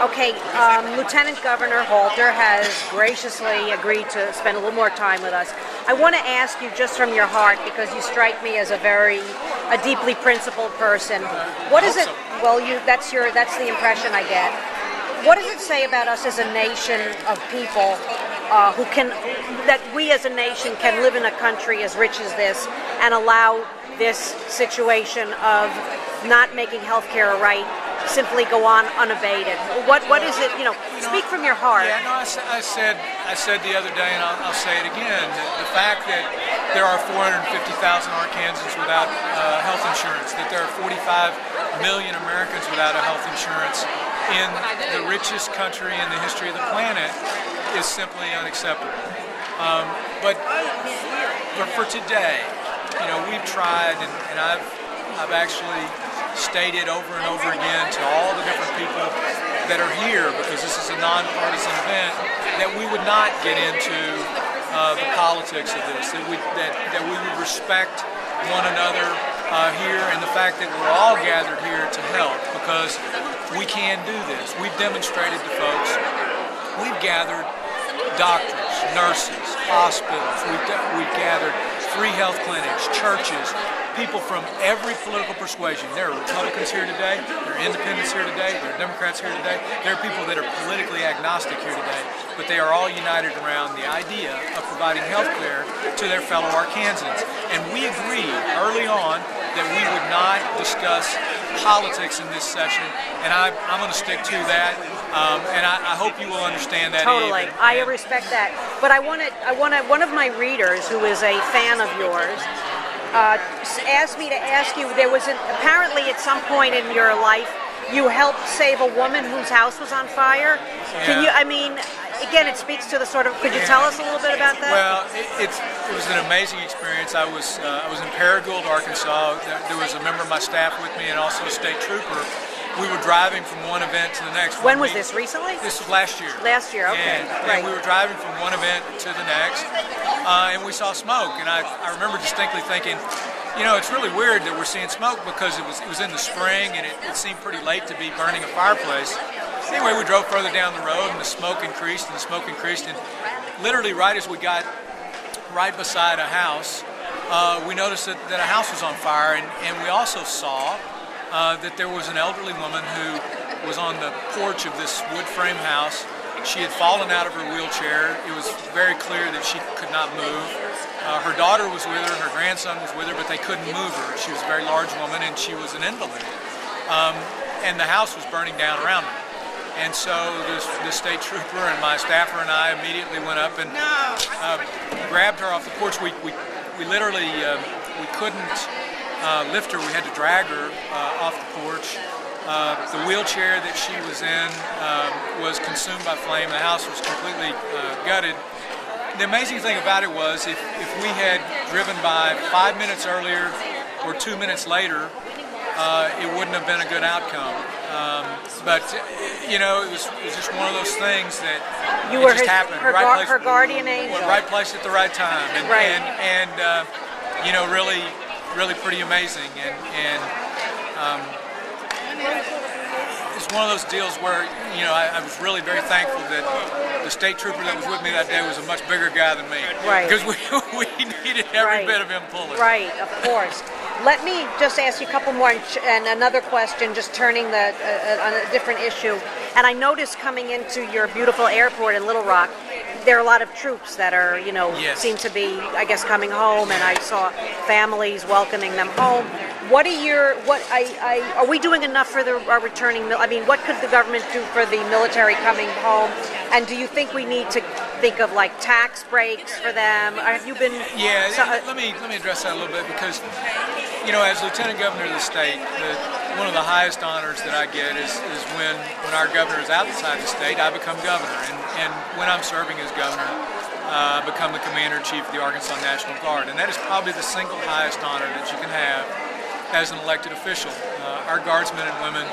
Okay, Lieutenant Governor Halter has graciously agreed to spend a little more time with us. I want to ask you just from your heart, because you strike me as a deeply principled person. What is it? Well, that's the impression I get. What does it say about us as a nation of people that we as a nation can live in a country as rich as this and allow this situation of not making health care a right simply go on unabated? What is it? Speak from your heart. Yeah, no, I said the other day, and I'll say it again. The fact that there are 450,000 Arkansans without health insurance, that there are 45 million Americans without a health insurance in the richest country in the history of the planet is simply unacceptable. But for today, we've tried, and I've actually stated over and over again to all the different people that are here, because this is a nonpartisan event, that we would not get into the politics of this, that we would respect one another here, and the fact that we're all gathered here to help, because we can do this. We've demonstrated to folks. We've gathered doctors, nurses, hospitals. We've gathered free health clinics, churches, people from every political persuasion. There are Republicans here today, there are independents here today, there are Democrats here today, there are people that are politically agnostic here today, but they are all united around the idea of providing health care to their fellow Arkansans. And we agreed early on that we would not discuss politics in this session, and I'm going to stick to that, and I hope you will understand that. Totally, I respect that. But one of my readers, who is a fan of yours, asked me to ask you, apparently at some point in your life you helped save a woman whose house was on fire. Yeah. Can you, again, it speaks to the sort of, could you tell us a little bit about that? Well, it was an amazing experience. I was in Paragould, Arkansas. There was a member of my staff with me and also a state trooper. We were driving from one event to the next. When was this, recently? This was last year. Last year, okay. And we were driving from one event to the next, and we saw smoke. And I remember distinctly thinking, it's really weird that we're seeing smoke, because it was in the spring and it seemed pretty late to be burning a fireplace. Anyway, we drove further down the road and the smoke increased and the smoke increased. And literally right as we got right beside a house, we noticed that a house was on fire. And we also saw that there was an elderly woman who was on the porch of this wood frame house. She had fallen out of her wheelchair. It was very clear that she could not move. Her daughter was with her, her grandson was with her, but they couldn't move her. She was a very large woman, and she was an invalid. And the house was burning down around her. And so the state trooper and my staffer and I immediately went up and grabbed her off the porch. We literally we couldn't lift her. We had to drag her off the porch. The wheelchair that she was in was consumed by flame. The house was completely gutted. The amazing thing about it was, if we had driven by 5 minutes earlier or 2 minutes later, it wouldn't have been a good outcome. But it was just one of those things that just happened. Her guardian angel. Right place at the right time, and really pretty amazing. And it's one of those deals where I was really very thankful that the state trooper that was with me that day was a much bigger guy than me. Right. Because we needed every bit of him pulling. Right, of course. Let me just ask you a couple more, and another question, just turning on a different issue. And I noticed coming into your beautiful airport in Little Rock, there are a lot of troops that are, Yes. seem to be, I guess, coming home, and I saw families welcoming them home. Are we doing enough for our returning? What could the government do for the military coming home? And do you think we need to think of tax breaks for them? Have you been? Yeah. Let me address that a little bit, because as Lieutenant Governor of the state, one of the highest honors that I get is when our governor is outside the state, I become governor, and when I'm serving as governor, I become the Commander-in-Chief of the Arkansas National Guard, and that is probably the single highest honor that you can have as an elected official. Our guardsmen and women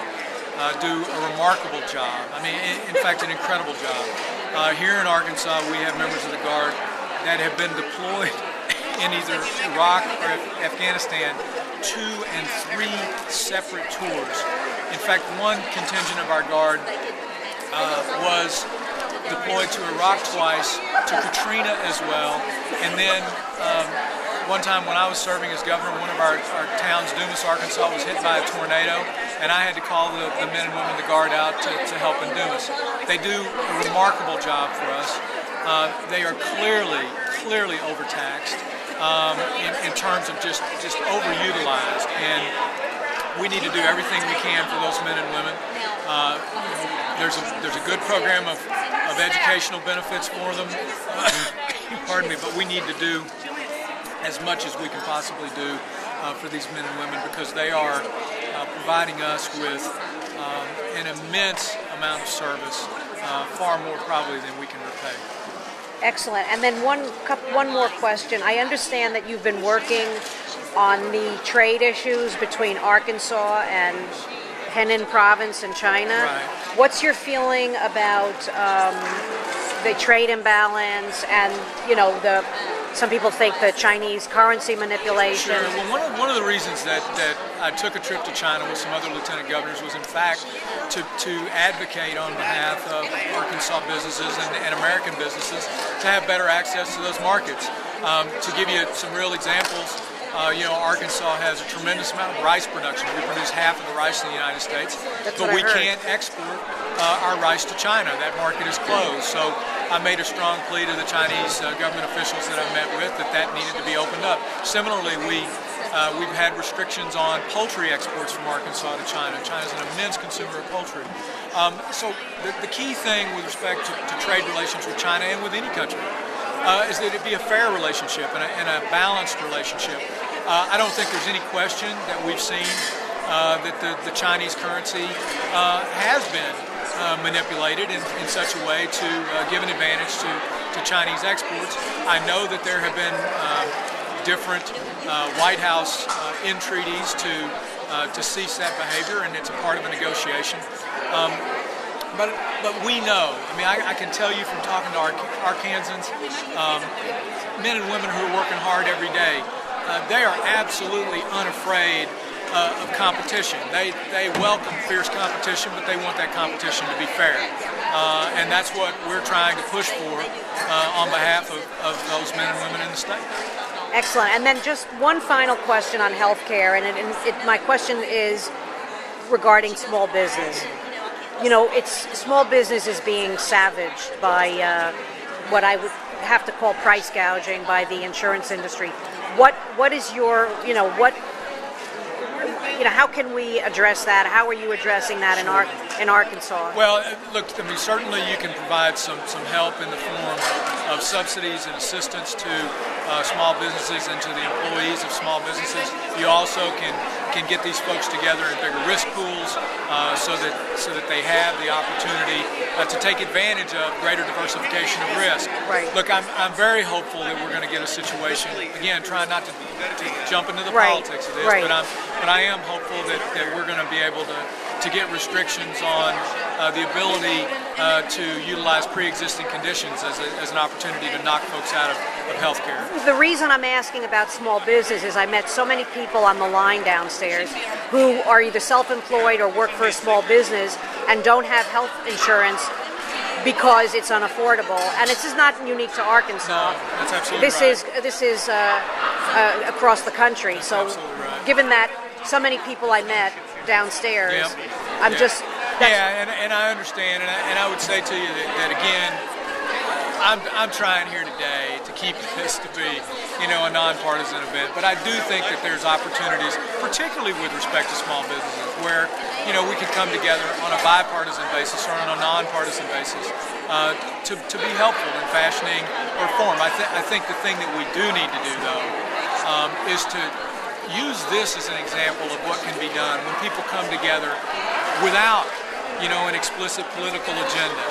do a remarkable job. In fact, an incredible job. Here in Arkansas, we have members of the Guard that have been deployed in either Iraq or Afghanistan 2 and 3 separate tours. In fact, one contingent of our Guard was deployed to Iraq twice, to Katrina as well, and then one time when I was serving as governor, one of our towns, Dumas, Arkansas, was hit by a tornado, and I had to call the men and women of the Guard out to help in Dumas. They do a remarkable job for us. They are clearly overtaxed in terms of just overutilized, and we need to do everything we can for those men and women. There's a good program of educational benefits for them, pardon me, but we need to do as much as we can possibly do for these men and women, because they are providing us with an immense amount of service, far more probably than we can repay. Excellent. And then one more question. I understand that you've been working on the trade issues between Arkansas and Henan province in China. Right. What's your feeling about the trade imbalance and, some people think the Chinese currency manipulation? Sure. Well, one of the reasons that I took a trip to China with some other lieutenant governors was, in fact, to advocate on behalf of Arkansas businesses and American businesses to have better access to those markets. To give you some real examples, Arkansas has a tremendous amount of rice production. We produce half of the rice in the United States, but we can't export our rice to China. That market is closed. So I made a strong plea to the Chinese government officials that I met with that needed to be opened up. Similarly, we've had restrictions on poultry exports from Arkansas to China. China's an immense consumer of poultry. So the key thing with respect to trade relations with China and with any country is that it be a fair relationship and a balanced relationship. I don't think there's any question that we've seen that the Chinese currency has been manipulated in such a way to give an advantage to Chinese exports. I know that there have been different White House entreaties to cease that behavior, and it's a part of a negotiation. But we know, I can tell you from talking to Arkansans, men and women who are working hard every day, they are absolutely unafraid of competition. They welcome fierce competition, but they want that competition to be fair. And that's what we're trying to push for on behalf of those men and women in the state. Excellent. And then just one final question on healthcare, and my question is regarding small business. Small business is being savaged by what I would have to call price gouging by the insurance industry. What is your, how can we address that? How are you addressing that in Arkansas? Well, look, certainly you can provide some help in the form of subsidies and assistance to small businesses and to the employees of small businesses. You also can get these folks together in bigger risk pools so that they have the opportunity to take advantage of greater diversification of risk. Right. Look, I'm very hopeful that we're going to get a situation, again, trying not to jump into the politics of this, but I am hopeful that we're going to be able to get restrictions on the ability to utilize pre-existing conditions as an opportunity to knock folks out of health care. The reason I'm asking about small business is I met so many people on the line downstairs who are either self-employed or work for a small business and don't have health insurance because it's unaffordable. And this is not unique to Arkansas. No, that's absolutely right. This is across the country. That's so given that so many people I met downstairs, I'm just... and I understand, and I would say to you that again, I'm trying here today to keep this to be, a nonpartisan event. But I do think that there's opportunities, particularly with respect to small businesses, where we could come together on a bipartisan basis or on a nonpartisan basis to be helpful in fashioning reform. I think the thing that we do need to do though is to use this as an example of what can be done when people come together without an explicit political agenda,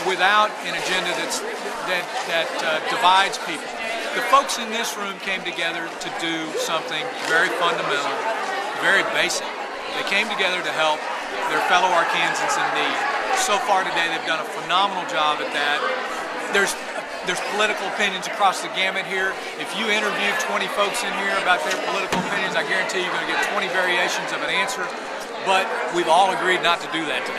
without an agenda that divides people. The folks in this room came together to do something very fundamental, very basic. They came together to help their fellow Arkansans in need. So far today, they've done a phenomenal job at that. There's political opinions across the gamut here. If you interview 20 folks in here about their political opinions, I guarantee you're going to get 20 variations of an answer. But we've all agreed not to do that today.